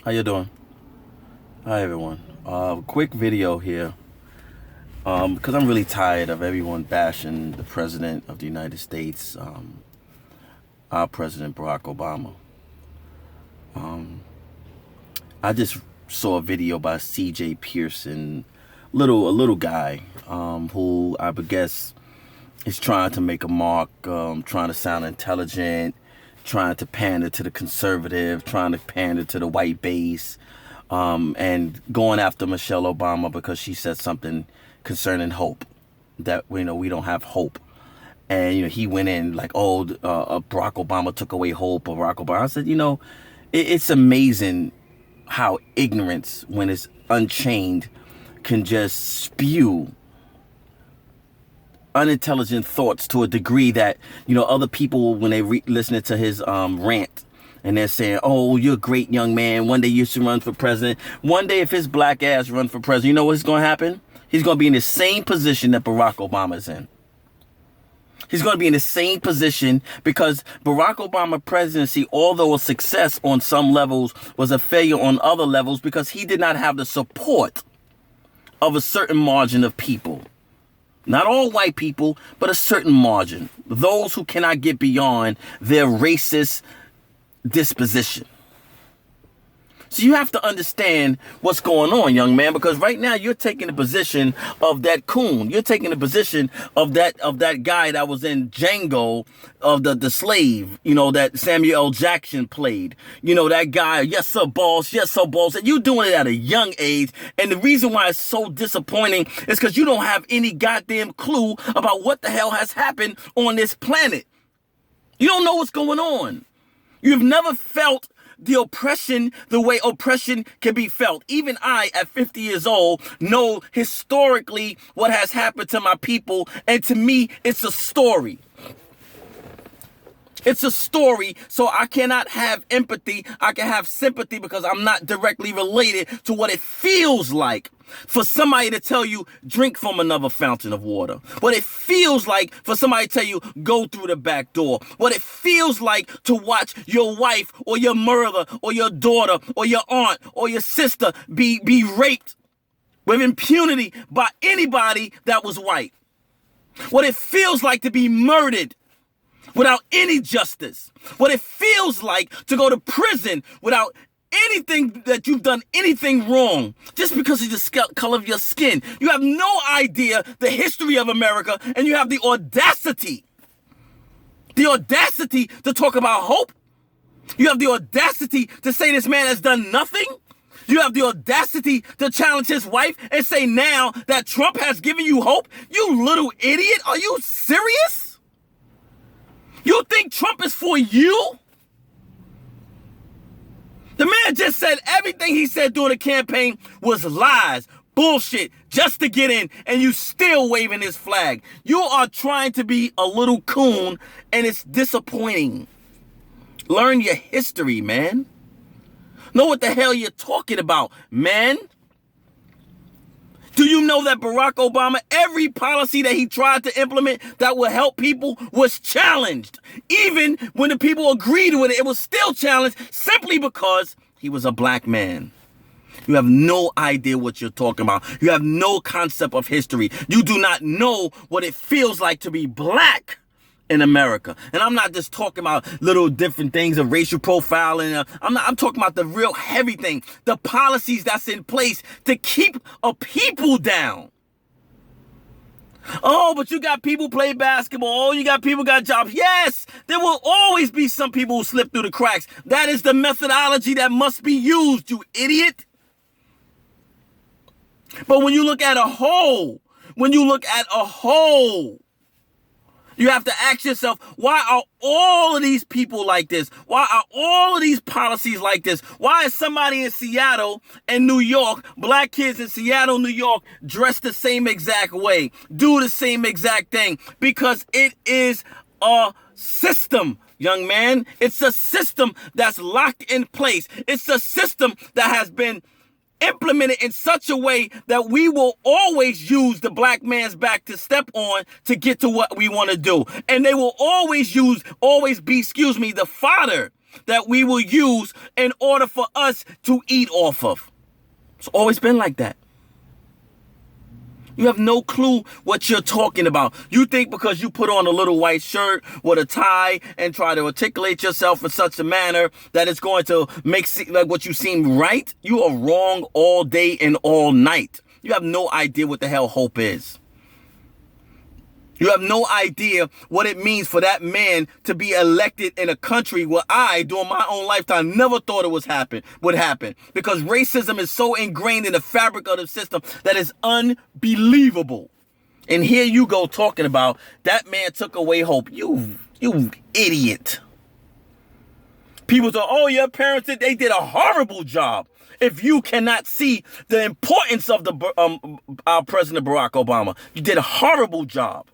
How you doing? Hi everyone. Quick video here. Because I'm really tired of everyone bashing the President of the United States, our President Barack Obama. I just saw a video by C.J. Pearson, a little guy, who I would guess is trying to make a mark, trying to sound intelligent, trying to pander to the conservative, trying to pander to the white base, and going after Michelle Obama because she said something concerning hope, that we don't have hope. And he went in like, Barack Obama took away hope, or Barack Obama. I said, it's amazing how ignorance, when it's unchained, can just spew unintelligent thoughts to a degree that other people, when they listening to his rant, and they're saying, oh, you're a great young man, one day you should run for president. One day if his black ass run for president, you know what's going to happen? He's going to be in the same position that Barack Obama's in. He's going to be in the same position because Barack Obama's presidency, although a success on some levels, was a failure on other levels because he did not have the support of a certain margin of people. Not all white people, but a certain margin. Those who cannot get beyond their racist disposition. So you have to understand what's going on, young man, because right now you're taking the position of that coon. You're taking the position of that guy that was in Django, of the slave, that Samuel L. Jackson played. That guy, yes sir, boss, yes sir, boss. And you're doing it at a young age. And the reason why it's so disappointing is because you don't have any goddamn clue about what the hell has happened on this planet. You don't know what's going on. You've never felt the oppression the way oppression can be felt. Even I, at 50 years old, know historically what has happened to my people. And to me, it's a story. It's a story, so I cannot have empathy. I can have sympathy because I'm not directly related to what it feels like for somebody to tell you, drink from another fountain of water. What it feels like for somebody to tell you, go through the back door. What it feels like to watch your wife or your mother or your daughter or your aunt or your sister be raped with impunity by anybody that was white. What it feels like to be murdered without any justice. What it feels like to go to prison without anything that you've done anything wrong, just because of the color of your skin. You have no idea the history of America, and you have the audacity to talk about hope. You have the audacity to say this man has done nothing. You have the audacity to challenge his wife and say now that Trump has given you hope. You little idiot. Are you serious? You think Trump is for you? The man just said everything he said during the campaign was lies, bullshit, just to get in, and you still waving his flag. You are trying to be a little coon, and it's disappointing. Learn your history, man. Know what the hell you're talking about, man. Do you know that Barack Obama, every policy that he tried to implement that would help people was challenged? Even when the people agreed with it, it was still challenged simply because he was a black man. You have no idea what you're talking about. You have no concept of history. You do not know what it feels like to be black in America. And I'm not just talking about little different things of racial profiling. I'm talking about the real heavy thing, the policies that's in place to keep a people down. Oh, but you got people play basketball. Oh, you got people got jobs. Yes, there will always be some people who slip through the cracks. That is the methodology that must be used, you idiot. But when you look at a whole, you have to ask yourself, why are all of these people like this? Why are all of these policies like this? Why is somebody in Seattle and New York, black kids in Seattle, New York, dressed the same exact way, do the same exact thing? Because it is a system, young man. It's a system that's locked in place. It's a system that has been implemented in such a way that we will always use the black man's back to step on to get to what we want to do. And they will always be, the fodder that we will use in order for us to eat off of. It's always been like that. You have no clue what you're talking about. You think because you put on a little white shirt with a tie and try to articulate yourself in such a manner that it's going to make like what you seem right? You are wrong all day and all night. You have no idea what the hell hope is. You have no idea what it means for that man to be elected in a country where I, during my own lifetime, never thought it would happen. Because racism is so ingrained in the fabric of the system that is unbelievable. And here you go talking about that man took away hope. You idiot. People say, oh, your parents they did a horrible job. If you cannot see the importance of our President Barack Obama, you did a horrible job.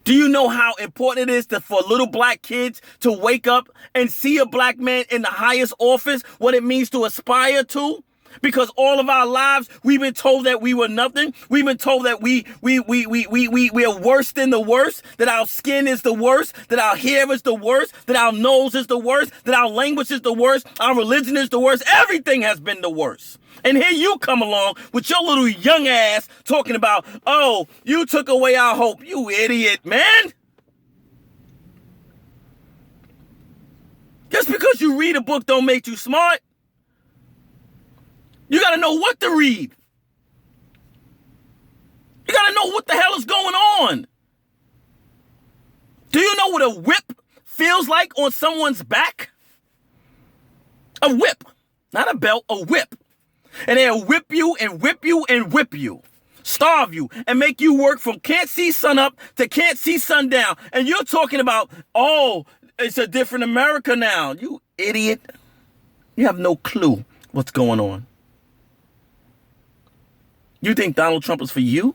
Do you know how important it is for little black kids to wake up and see a black man in the highest office, what it means to aspire to? Because all of our lives, we've been told that we were nothing. We've been told that we are worse than the worst, that our skin is the worst, that our hair is the worst, that our nose is the worst, that our language is the worst, our religion is the worst. Everything has been the worst. And here you come along with your little young ass talking about, oh, you took away our hope. You idiot, man. Just because you read a book don't make you smart. You got to know what to read. You got to know what the hell is going on. Do you know what a whip feels like on someone's back? A whip, not a belt, a whip. And they'll whip you and whip you and whip you, starve you, and make you work from can't see sun up to can't see sun down. And you're talking about, oh, it's a different America now. You idiot. You have no clue what's going on. You think Donald Trump is for you?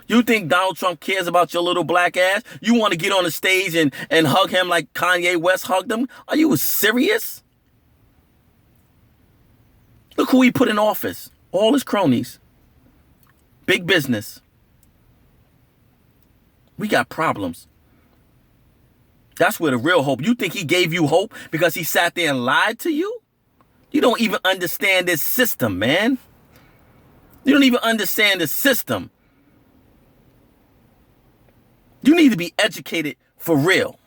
You think Donald Trump cares about your little black ass? You want to get on the stage and hug him like Kanye West hugged him? Are you serious? Look who he put in office. All his cronies. Big business. We got problems. That's where the real hope. You think he gave you hope because he sat there and lied to you? You don't even understand this system, man. You don't even understand the system. You need to be educated for real.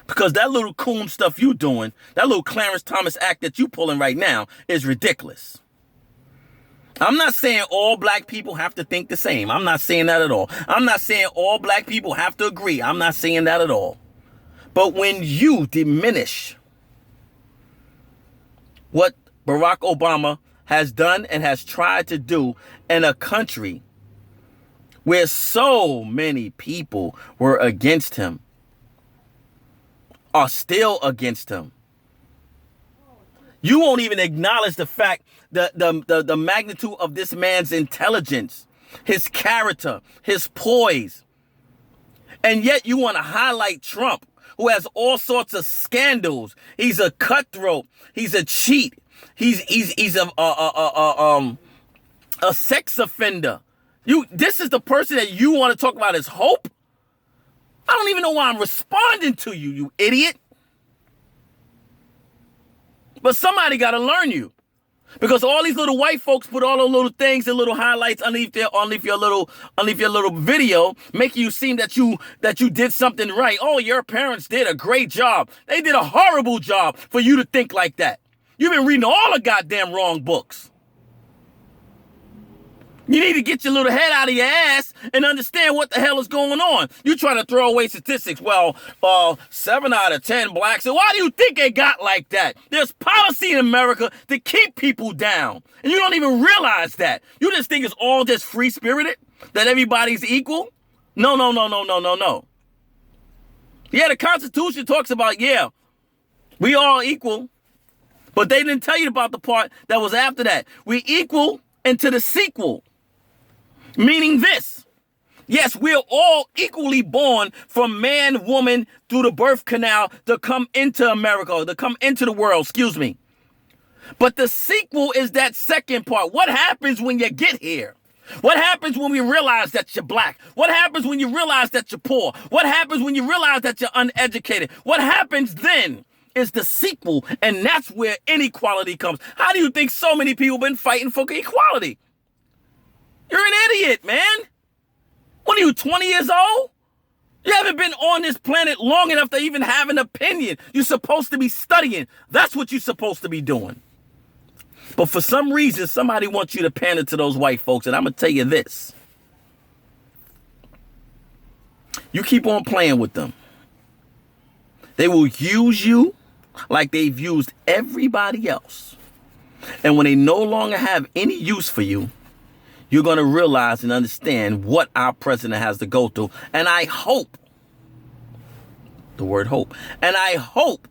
Because that little coon stuff you doing, that little Clarence Thomas act that you pulling right now is ridiculous. I'm not saying all black people have to think the same. I'm not saying that at all. I'm not saying all black people have to agree. I'm not saying that at all. But when you diminish what Barack Obama has done and has tried to do in a country where so many people were against him, are still against him. You won't even acknowledge the fact that the magnitude of this man's intelligence, his character, his poise. And yet you want to highlight Trump, who has all sorts of scandals. He's a cutthroat. He's a cheat. He's a sex offender. This is the person that you want to talk about as hope? I don't even know why I'm responding to you, you idiot. But somebody got to learn you. Because all these little white folks put all those little things and little highlights underneath your little video, making you seem that you did something right. Oh, your parents did a great job. They did a horrible job for you to think like that. You've been reading all the goddamn wrong books. You need to get your little head out of your ass and understand what the hell is going on. You're trying to throw away statistics. Well, 7 out of 10 blacks. And why do you think they got like that? There's policy in America to keep people down. And you don't even realize that. You just think it's all just free-spirited? That everybody's equal? No. Yeah, the Constitution talks about, yeah, we all equal. But they didn't tell you about the part that was after that. We equal into the sequel. Meaning this, yes, we're all equally born from man, woman, through the birth canal to come into America, to come into the world, excuse me. But the sequel is that second part. What happens when you get here? What happens when we realize that you're black? What happens when you realize that you're poor? What happens when you realize that you're uneducated? What happens then is the sequel, and that's where inequality comes. How do you think so many people been fighting for equality? You're an idiot, man. What are you, 20 years old? You haven't been on this planet long enough to even have an opinion. You're supposed to be studying. That's what you're supposed to be doing. But for some reason, somebody wants you to pander to those white folks. And I'm going to tell you this. You keep on playing with them. They will use you like they've used everybody else. And when they no longer have any use for you, you're going to realize and understand what our president has to go through. And I hope, the word hope, and I hope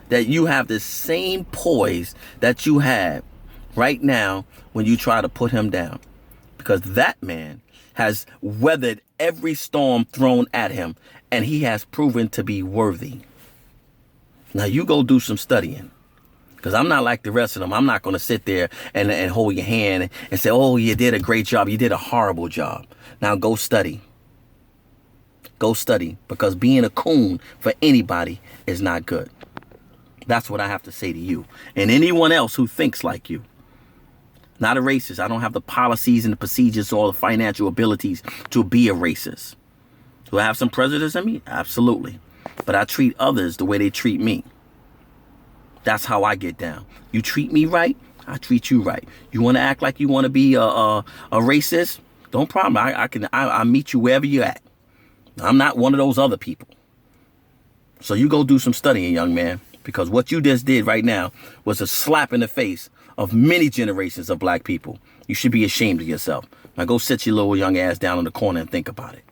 that you have the same poise that you have right now when you try to put him down. Because that man has weathered every storm thrown at him, and he has proven to be worthy. Now you go do some studying. Because I'm not like the rest of them. I'm not going to sit there and hold your hand and say, oh, you did a great job. You did a horrible job. Now go study. Go study. Because being a coon for anybody is not good. That's what I have to say to you. And anyone else who thinks like you. Not a racist. I don't have the policies and the procedures or the financial abilities to be a racist. Do I have some prejudice in me? Absolutely. But I treat others the way they treat me. That's how I get down. You treat me right, I treat you right. You want to act like you want to be a racist? Don't problem. I meet you wherever you're at. I'm not one of those other people. So you go do some studying, young man, because what you just did right now was a slap in the face of many generations of black people. You should be ashamed of yourself. Now go sit your little young ass down in the corner and think about it.